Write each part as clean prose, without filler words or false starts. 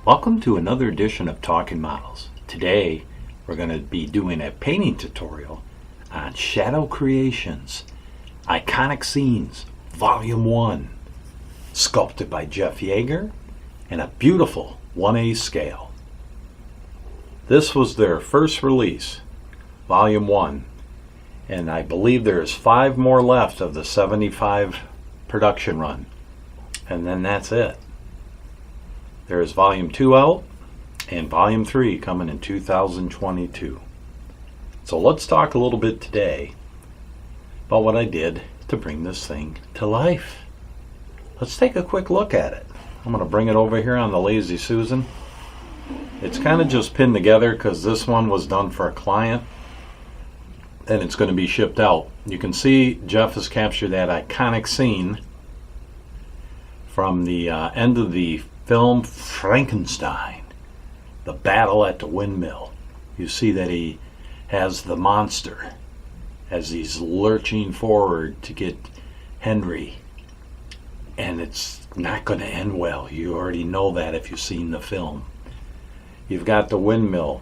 Welcome to another edition of Talking Models. Today we're going to be doing a painting tutorial on Shadow Creations, Iconic Scenes, Volume 1, sculpted by Jeff Yagher in a beautiful 1A scale. This was their first release, Volume 1, and I believe there's 5 more left of the 75 production run, and then that's it. There is Volume 2 out and Volume 3 coming in 2022. So let's talk a little bit today about what I did to bring this thing to life. Let's take a quick look at it. I'm going to bring it over here on the Lazy Susan. It's kind of just pinned together because this one was done for a client and it's going to be shipped out. You can see Jeff has captured that iconic scene from the end of the film Frankenstein, the battle at the windmill. You see that he has the monster as he's lurching forward to get Henry, and it's not going to end well. You already know that if you've seen the film. You've got the windmill,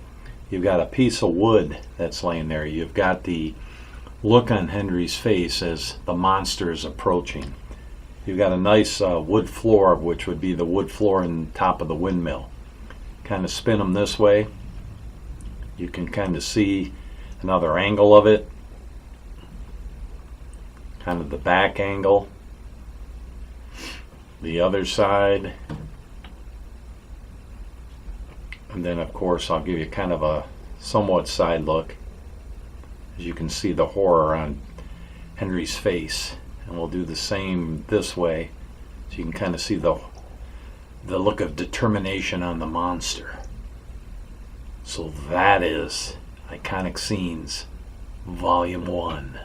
you've got a piece of wood that's laying there, you've got the look on Henry's face as the monster is approaching. You've got a nice wood floor, which would be the wood floor in top of the windmill. Kind of spin them this way. You can kind of see another angle of it. Kind of the back angle. The other side. And then of course I'll give you kind of a somewhat side look. As you can see the horror on Henry's face. And we'll do the same this way, so you can kind of see the look of determination on the monster. So that is Iconic Scenes, Volume 1.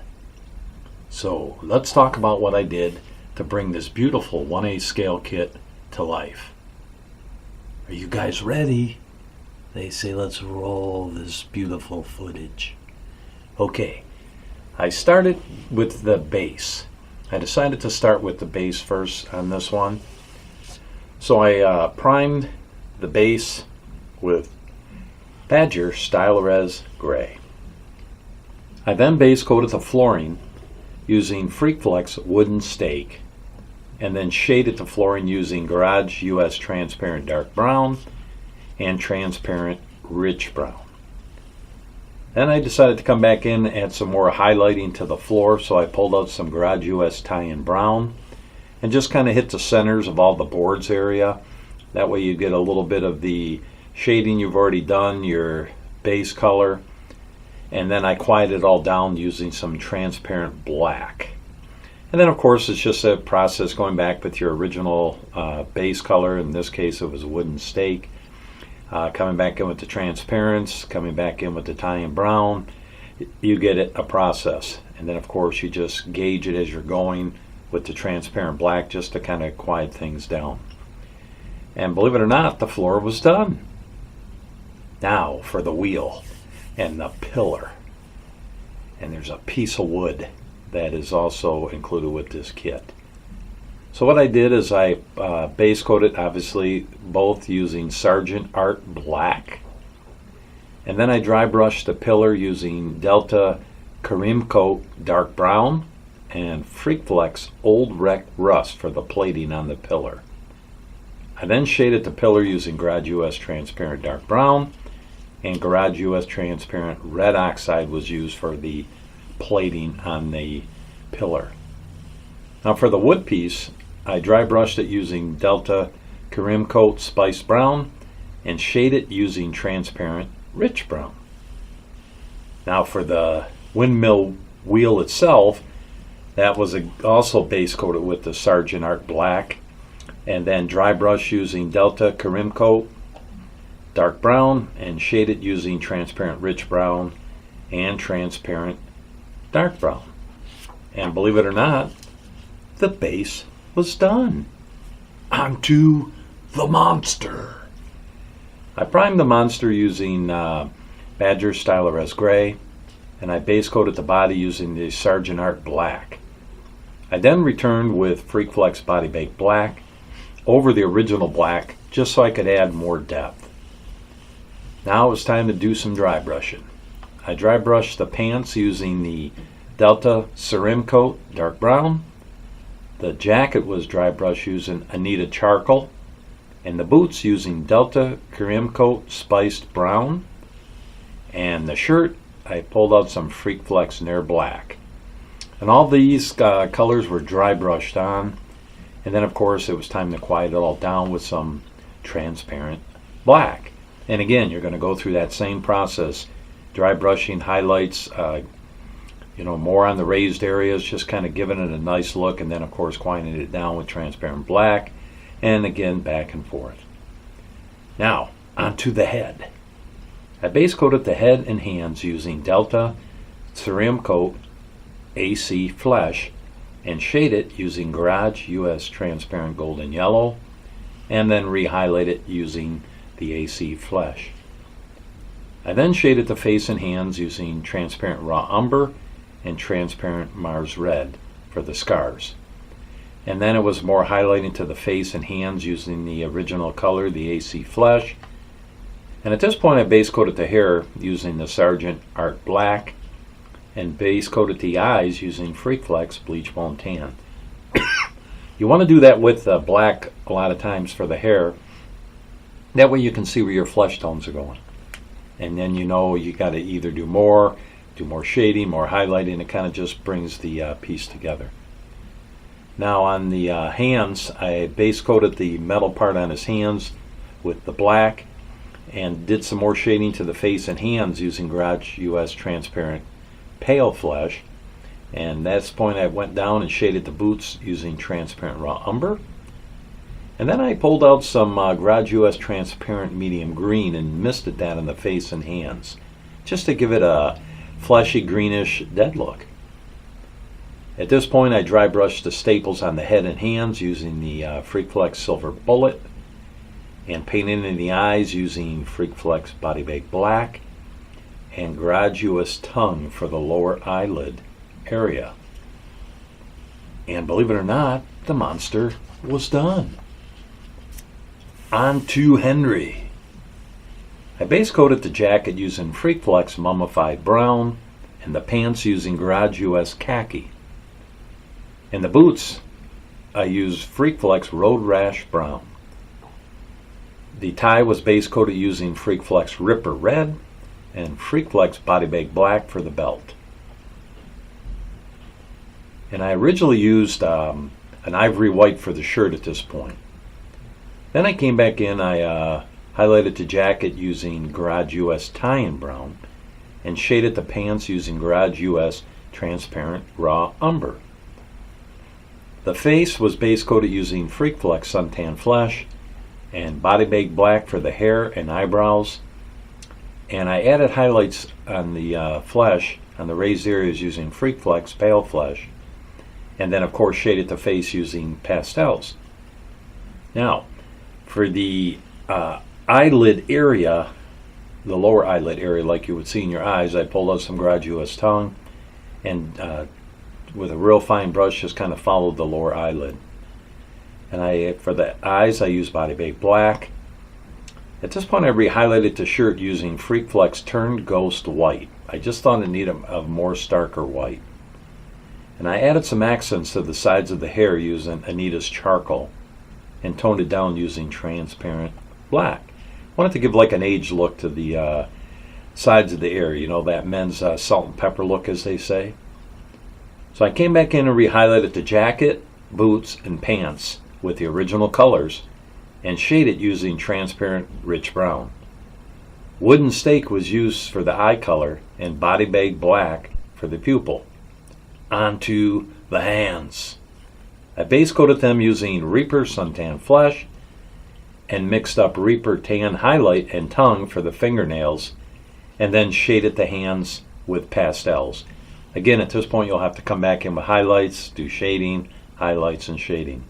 So let's talk about what I did to bring this beautiful 1A scale kit to life. Are you guys ready? They say let's roll this beautiful footage. Okay, I started with the base. I decided to start with the base first on this one. So I primed the base with Badger Style-O-Rez Gray. I then base coated the flooring using FreakFlex Wooden Stake, and then shaded the flooring using Garage US Transparent Dark Brown and Transparent Rich Brown. Then I decided to come back in and add some more highlighting to the floor, so I pulled out some Garage US Tie-In Brown and just kind of hit the centers of all the boards area. That way you get a little bit of the shading you've already done, your base color, and then I quieted it all down using some transparent black. And then of course it's just a process going back with your original base color. In this case it was Wooden Stake. Coming back in with the transparents, coming back in with the tie-in brown, you get it a process. And then of course you just gauge it as you're going with the transparent black just to kind of quiet things down. And believe it or not, the floor was done. Now for the wheel and the pillar. And there's a piece of wood that is also included with this kit. So what I did is I base coated, obviously, both using Sargent Art Black. And then I dry brushed the pillar using Delta Karim Coat Dark Brown and FreakFlex Old Wreck Rust for the plating on the pillar. I then shaded the pillar using Garage US Transparent Dark Brown, and Garage US Transparent Red Oxide was used for the plating on the pillar. Now for the wood piece, I dry brushed it using Delta Karim Coat Spice Brown and shade it using Transparent Rich Brown. Now for the windmill wheel itself, that was also base coated with the Sargent Art Black, and then dry brush using Delta Karim Coat Dark Brown and shade it using Transparent Rich Brown and Transparent Dark Brown. And believe it or not, the base was done. Onto the monster. I primed the monster using Badger Style-O-Rez Gray, and I base coated the body using the Sargent Art Black. I then returned with FreakFlex Body Bake Black over the original black just so I could add more depth. Now it was time to do some dry brushing. I dry brushed the pants using the Delta Ceram Coat dark brown. The jacket was dry brushed using Anita charcoal, and the boots using Delta Ceram Coat spiced brown. And the shirt, I pulled out some Freak Flex Nair black. And all these colors were dry brushed on. And then of course it was time to quiet it all down with some transparent black. And again, you're going to go through that same process. Dry brushing, highlights, more on the raised areas, just kind of giving it a nice look, and then of course quieting it down with transparent black, and again back and forth. Now, onto the head. I base coated the head and hands using Delta Ceram Coat AC Flesh, and shade it using Garage US Transparent Golden Yellow, and then re-highlight it using the AC Flesh. I then shaded the face and hands using Transparent Raw Umber and Transparent Mars Red for the scars. And then it was more highlighting to the face and hands using the original color, the AC Flesh. And at this point I base coated the hair using the Sargent Art Black, and base coated the eyes using Freak Flex Bleach Bone Tan. You want to do that with black a lot of times for the hair. That way you can see where your flesh tones are going. And then you got to either do more shading, more highlighting. It kind of just brings the piece together. Now on the hands, I base coated the metal part on his hands with the black, and did some more shading to the face and hands using Garage US Transparent Pale Flesh. And that's the point I went down and shaded the boots using Transparent Raw Umber. And then I pulled out some Garage US Transparent Medium Green and misted that in the face and hands, just to give it a fleshy greenish dead look. At this point I dry brushed the staples on the head and hands using the Freak Flex Silver Bullet, and painted in the eyes using Freak Flex Body Bag Black, and Garage US Tongue for the lower eyelid area. And believe it or not, the monster was done. On to Henry. I base coated the jacket using Freak Flex Mummified Brown, and the pants using Garage US Khaki. And the boots, I used Freak Flex Road Rash Brown. The tie was base coated using Freak Flex Ripper Red, and Freak Flex Body Bag Black for the belt. And I originally used an ivory white for the shirt at this point. Then I came back in, I highlighted the jacket using Garage US Tie-In Brown, and shaded the pants using Garage US Transparent Raw Umber. The face was base coated using Freak Flex Suntan Flesh, and Body Bag Black for the hair and eyebrows. And I added highlights on the flesh, on the raised areas using Freak Flex Pale Flesh, and then of course shaded the face using pastels. Now, for the eyelid area, the lower eyelid area like you would see in your eyes, I pulled out some Garage US Tongue, and with a real fine brush just kind of followed the lower eyelid. And for the eyes I used Body Bag Black. At this point I re-highlighted the shirt using Freak Flex Turned Ghost White. I just thought it needed a more starker white. And I added some accents to the sides of the hair using Anita's charcoal, and toned it down using Transparent Black. I wanted to give like an age look to the sides of the hair, that men's salt and pepper look, as they say. So I came back in and re-highlighted the jacket, boots, and pants with the original colors, and shaded using Transparent Rich Brown. Wooden Stake was used for the eye color, and Body Bag Black for the pupil. Onto the hands. I base coated them using Reaper Suntan Flesh, and mixed up Reaper Tan Highlight and Tongue for the fingernails, and then shaded the hands with pastels. Again, at this point you'll have to come back in with highlights, do shading, highlights, and shading.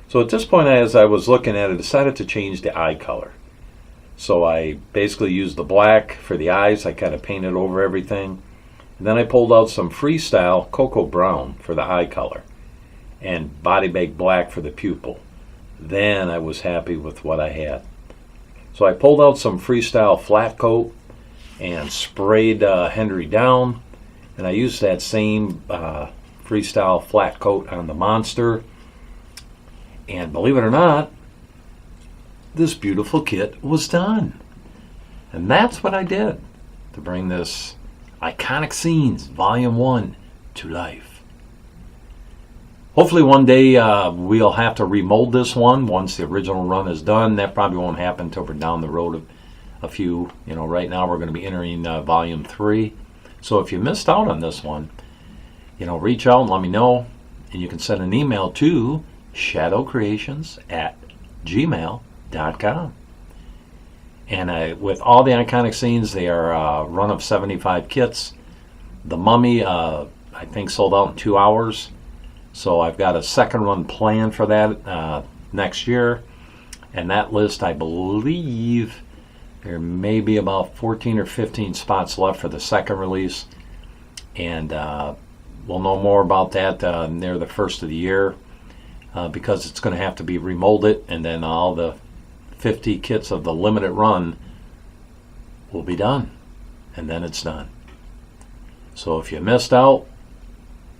So at this point, as I was looking at it, I decided to change the eye color. So I basically used the black for the eyes. I kind of painted over everything. And then I pulled out some Freestyle Cocoa Brown for the eye color, and Body Bag Black for the pupil. then I was happy with what I had. So I pulled out some Freestyle flat coat and sprayed Henry down, and I used that same Freestyle flat coat on the monster, and believe it or not, this beautiful kit was done. And that's what I did to bring this Iconic Scenes Volume 1 to life. Hopefully one day we'll have to remold this one once the original run is done. That probably won't happen until we're down the road a few. You know, right now we're going to be entering Volume 3. So if you missed out on this one, you know, reach out and let me know. And you can send an email to shadowkreations@gmail.com. And with all the Iconic Scenes, they are a run of 75 kits. The Mummy, I think, sold out in 2 hours. So I've got a second run planned for that next year. And that list, I believe, there may be about 14 or 15 spots left for the second release. And we'll know more about that near the first of the year because it's going to have to be remolded. And then all the 50 kits of the limited run will be done. And then it's done. So if you missed out,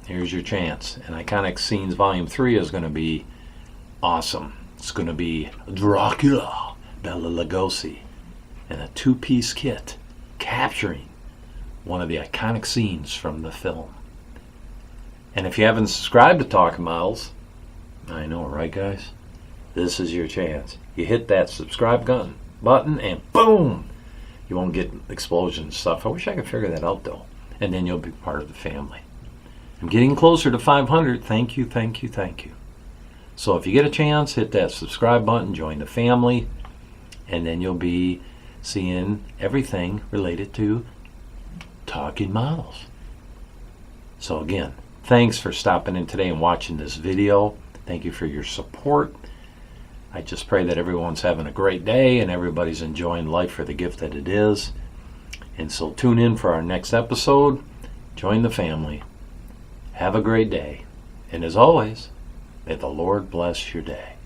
here's your chance. And Iconic Scenes Volume 3 is going to be awesome. It's going to be Dracula, Bela Lugosi, in a two-piece kit capturing one of the iconic scenes from the film. And if you haven't subscribed to Talking Models, I know, right guys? This is your chance. You hit that subscribe button and boom! You won't get explosion stuff. I wish I could figure that out though. And then you'll be part of the family. I'm getting closer to 500. Thank you, thank you, thank you. So if you get a chance, hit that subscribe button, join the family, and then you'll be seeing everything related to Talking Models. So again, thanks for stopping in today and watching this video. Thank you for your support. I just pray that everyone's having a great day and everybody's enjoying life for the gift that it is. And so tune in for our next episode. Join the family. Have a great day. And as always, may the Lord bless your day.